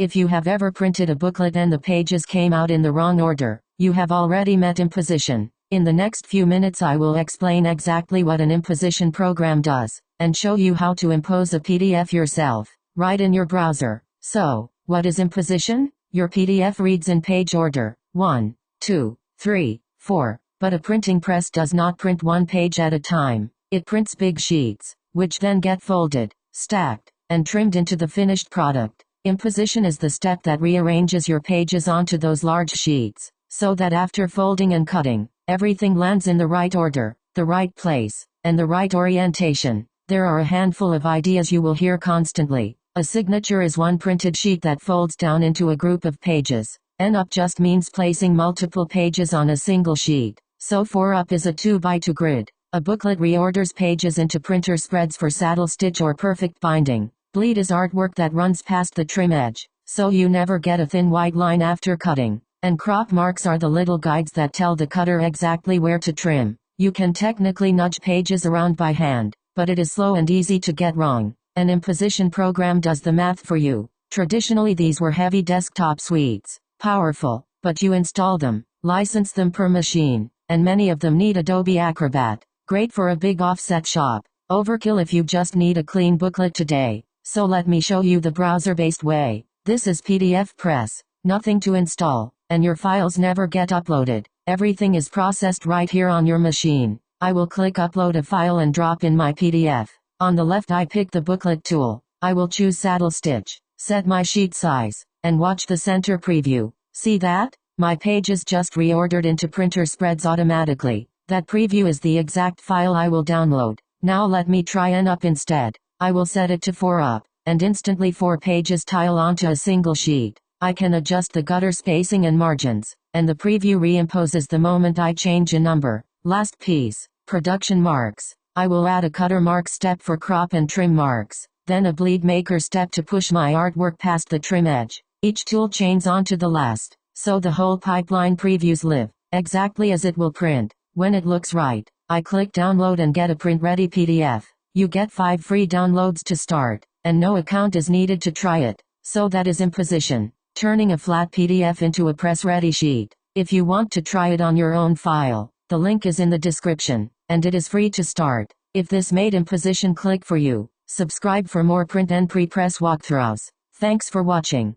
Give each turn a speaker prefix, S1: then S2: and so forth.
S1: If you have ever printed a booklet and the pages came out in the wrong order, you have already met imposition. In the next few minutes I will explain exactly what an imposition program does, and show you how to impose a PDF yourself, right in your browser. So, what is imposition? Your PDF reads in page order, 1, 2, 3, 4, but a printing press does not print one page at a time. It prints big sheets, which then get folded, stacked, and trimmed into the finished product. Imposition is the step that rearranges your pages onto those large sheets, so that after folding and cutting, everything lands in the right order, the right place, and the right orientation. There are a handful of ideas you will hear constantly. A signature is one printed sheet that folds down into a group of pages. N up just means placing multiple pages on a single sheet, so 4 up is a 2x2 grid. A booklet reorders pages into printer spreads for saddle stitch or perfect binding. Bleed is artwork that runs past the trim edge, so you never get a thin white line after cutting. And crop marks are the little guides that tell the cutter exactly where to trim. You can technically nudge pages around by hand, but it is slow and easy to get wrong. An imposition program does the math for you. Traditionally these were heavy desktop suites, powerful, but you install them, license them per machine, and many of them need Adobe Acrobat. Great for a big offset shop. Overkill if you just need a clean booklet today. So let me show you the browser-based way. This is PDF Press. Nothing to install, and your files never get uploaded. Everything is processed right here on your machine. I will click Upload a file and drop in my PDF. On the left I pick the booklet tool. I will choose Saddle Stitch, set my sheet size, and watch the center preview. See that? My page is just reordered into printer spreads automatically. That preview is the exact file I will download. Now let me try N up instead. I will set it to 4 up, and instantly 4 pages tile onto a single sheet. I can adjust the gutter spacing and margins, and the preview reimposes the moment I change a number. Last piece, production marks. I will add a cutter mark step for crop and trim marks, then a bleed maker step to push my artwork past the trim edge. Each tool chains onto the last, so the whole pipeline previews live, exactly as it will print. When it looks right, I click download and get a print-ready PDF. You get 5 free downloads to start, and no account is needed to try it. So that is imposition, turning a flat PDF into a press-ready sheet. If you want to try it on your own file, the link is in the description, and it is free to start. If this made imposition click for you, subscribe for more print and pre-press walkthroughs. Thanks for watching.